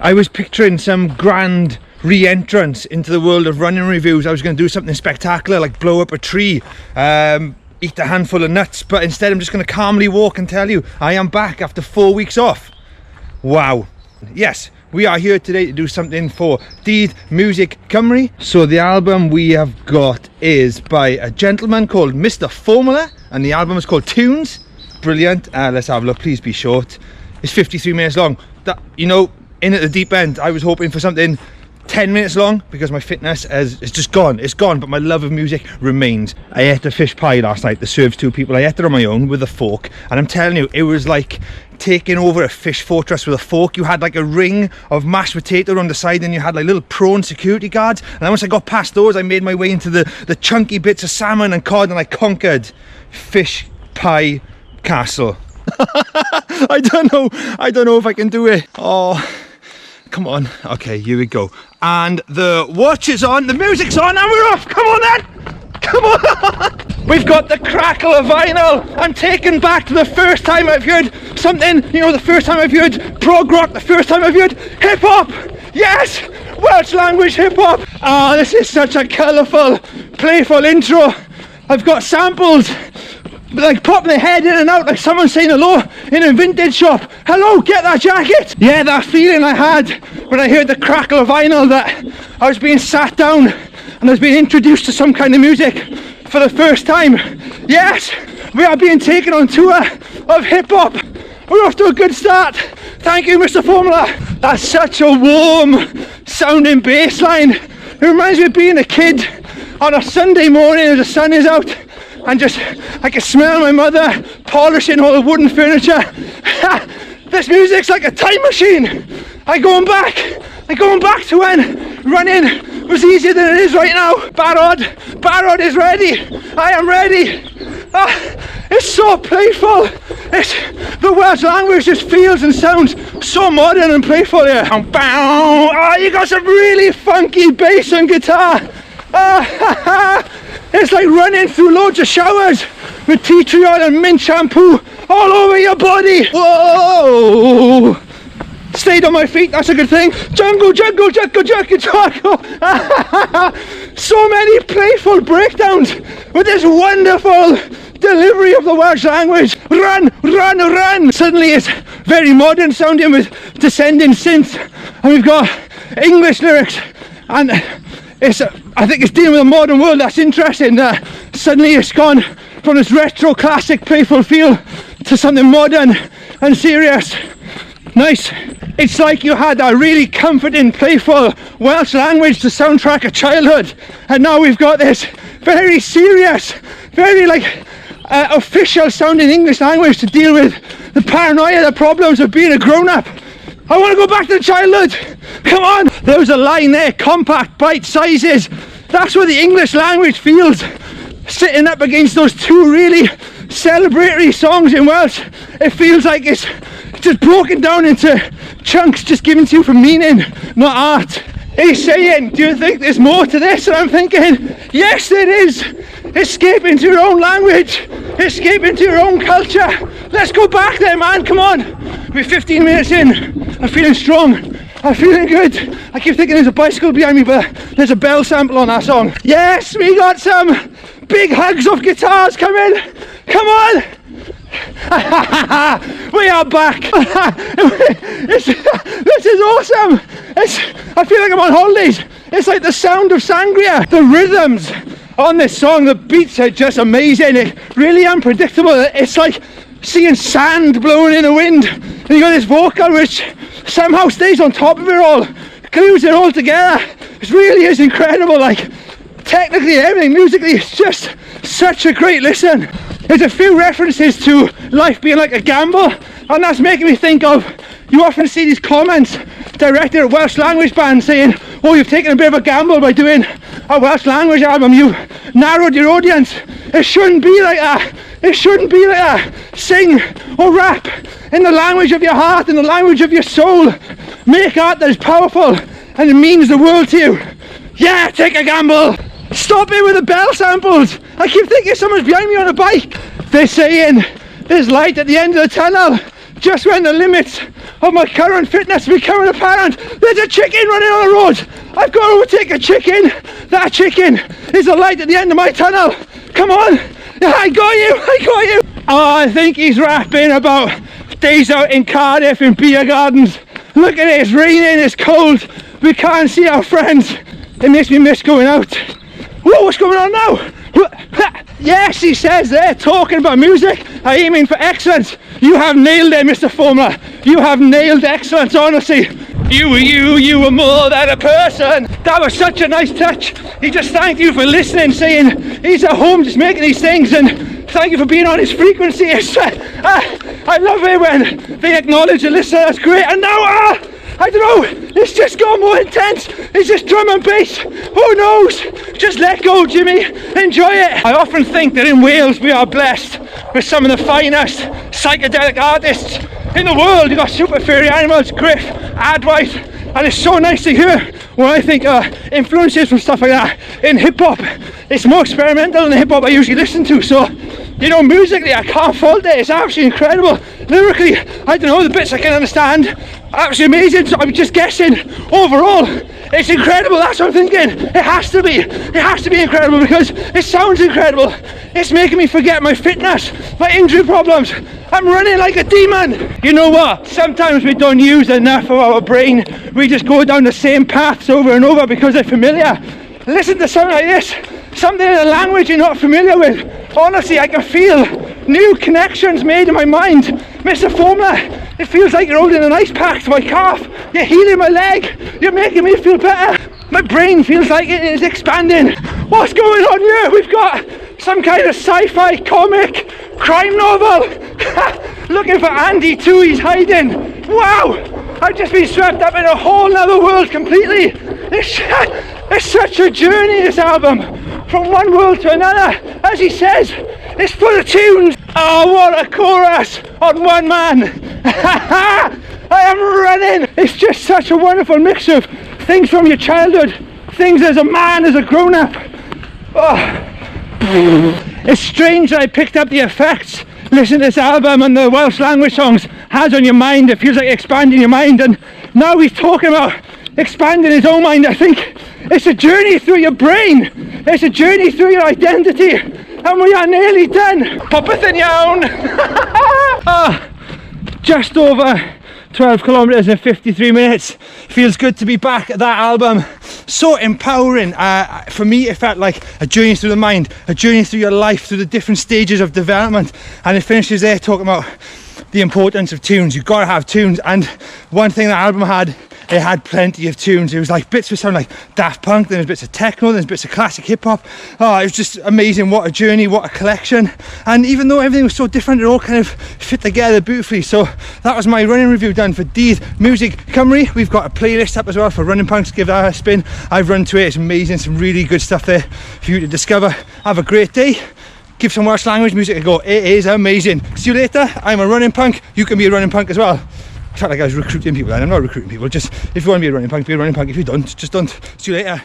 I was picturing some grand re-entrance into the world of running reviews. I was going to do something spectacular, like blow up a tree, eat a handful of nuts, but instead I'm just going to calmly walk and tell you I am back after 4 weeks off. Wow. Yes, we are here today to do something for Dydd Miwsig Cymru. So the album we have got is by a gentleman called Mr. Phormula, and the album is called Tiwns. Brilliant. Let's have a look. Please be short. It's 53 minutes long. That, you know, in at the deep end, I was hoping for something 10 minutes long because my fitness is just gone. It's gone, but my love of music remains. I ate a fish pie last night that serves 2 people. I ate it on my own with a fork, and I'm telling you, it was like taking over a fish fortress with a fork. You had like a ring of mashed potato on the side, and you had like little prawn security guards, and then once I got past those, I made my way into the chunky bits of salmon and cod, and I conquered fish pie castle. I don't know if I can do it. Oh, come on. Okay, here we go. And the watch is on, the music's on, and we're off. Come on then. Come on. We've got the crackle of vinyl. I'm taken back to the first time I've heard something, you know, the first time I've heard prog rock, the first time I've heard hip hop. Yes, Welsh language hip hop. Ah, this is such a colourful, playful intro. I've got samples like popping their head in and out like someone saying hello in a vintage shop. Hello, get that jacket. Yeah, that feeling I had when I heard the crackle of vinyl, that I was being sat down and I was being introduced to some kind of music for the first time. Yes, we are being taken on tour of hip hop. We're off to a good start. Thank you, Mr. Phormula. That's such a warm sounding bass line. It reminds me of being a kid on a Sunday morning as the sun is out, and just, I can smell my mother polishing all the wooden furniture. This music's like a time machine. I'm going back to when running was easier than it is right now. Barod is ready. I am ready. It's so playful. The Welsh language just feels and sounds so modern and playful here. Oh, you got some really funky bass and guitar. It's like running through loads of showers with tea tree oil and mint shampoo all over your body. Whoa! Stayed on my feet, that's a good thing. Jungle. So many playful breakdowns with this wonderful delivery of the Welsh language. Run. Suddenly it's very modern sounding with descending synth, and we've got English lyrics, and I think it's dealing with a modern world. That's interesting. Suddenly it's gone from this retro classic playful feel to something modern and serious. Nice. It's like you had a really comforting, playful Welsh language to soundtrack a childhood, and now we've got this very serious, very like official sounding English language to deal with the paranoia, the problems of being a grown-up. I want to go back to the childhood. Come on. There was a line there, compact bite sizes. That's what the English language feels, sitting up against those 2 really celebratory songs in Welsh. It feels like it's just broken down into chunks, just given to you for meaning, not art. He's saying, do you think there's more to this? And I'm thinking, yes there is. Escape into your own language, escape into your own culture. Let's go back there, man, come on. We're 15 minutes in. I'm feeling strong, I'm feeling good. I keep thinking there's a bicycle behind me, but there's a bell sample on that song. Yes, we got some big hugs of guitars coming. Come on. We are back. This is awesome. I feel like I'm on holidays. It's like the sound of sangria. The rhythms on this song, the beats are just amazing. It's really unpredictable. It's like seeing sand blowing in the wind, and you got this vocal which somehow stays on top of it all, glues it all together. It really is incredible. Like technically everything, musically, it's just such a great listen. There's a few references to life being like a gamble, and that's making me think of, you often see these comments directed at Welsh language bands saying, oh, you've taken a bit of a gamble by doing a Welsh language album, you've narrowed your audience. It shouldn't be like that. It shouldn't be like that. Sing or rap in the language of your heart, in the language of your soul. Make art that is powerful and it means the world to you. Yeah, take a gamble. Stop it with the bell samples. I keep thinking someone's behind me on a bike. They're saying there's light at the end of the tunnel. just when the limits of my current fitness becoming apparent, there's a chicken running on the road. I've got to overtake a chicken. That chicken is the light at the end of my tunnel. Come on, I got you, I got you. Oh, I think he's rapping about days out in Cardiff in beer gardens. Look at it, it's raining, it's cold, we can't see our friends. It makes me miss going out. Whoa, what's going on now? Yes, he says there, talking about music, aiming for excellence. You have nailed it, Mr. Phormula. You have nailed excellence, honestly. You were more than a person. That was such a nice touch. He just thanked you for listening, saying he's at home just making these things, and thank you for being on his frequency. I love it when they acknowledge a listener, that's great. And now, I don't know, it's just got more intense. It's just drum and bass. Who knows? Just let go, Jimmy. Enjoy it. I often think that in Wales we are blessed with some of the finest psychedelic artists in the world. You've got Super Fairy Animals, Griff, Advice, and it's so nice to hear when I think influences from stuff like that in hip-hop. It's more experimental than the hip-hop I usually listen to, so you know, musically I can't fault it. It's absolutely incredible. Lyrically, I don't know, the bits I can understand, absolutely amazing. So I'm just guessing, overall it's incredible. That's what I'm thinking. It has to be incredible because it sounds incredible. It's making me forget my fitness, my injury problems. I'm running like a demon. You know what, sometimes we don't use enough of our brain. We just go down the same paths over and over because they're familiar. Listen to something like this, something in a language you're not familiar with. Honestly, I can feel new connections made in my mind. Mr. Phormula, it feels like you're holding an ice pack to my calf. You're healing my leg. You're making me feel better. My brain feels like it is expanding. What's going on here? We've got some kind of sci-fi comic crime novel. Looking for Andy too, he's hiding. Wow, I've just been swept up in a whole other world completely. It's such a journey, this album, from one world to another. As he says, it's full of tunes. Oh, what a chorus on one man. I am running. It's just such a wonderful mix of things from your childhood, things as a man, as a grown-up. Oh. It's strange that I picked up the effects listening to this album and the Welsh language songs has on your mind. It feels like expanding your mind, and now he's talking about expanding his own mind. I think it's a journey through your brain, it's a journey through your identity, and we are nearly done. Popeth yn iawn. Just over 12 kilometers in 53 minutes. Feels good to be back at that album. So empowering. For me, it felt like a journey through the mind, a journey through your life, through the different stages of development. And it finishes there talking about the importance of tunes. You've got to have tunes. And one thing that album had, it had plenty of tunes. It was like bits of sound like Daft Punk, then there's bits of techno, there's bits of classic hip hop. Oh, it was just amazing. What a journey, what a collection. And even though everything was so different, it all kind of fit together beautifully. So that was my running review done for Dydd Miwsig Cymru. We've got a playlist up as well for running punks. Give that a spin. I've run to it, it's amazing. Some really good stuff there for you to discover. Have a great day. Give some Welsh language music a go. It is amazing. See you later. I'm a running punk. You can be a running punk as well. I felt like I was recruiting people, and I'm not recruiting people. Just if you want to be a running punk, be a running punk. If you don't, just don't. See you later.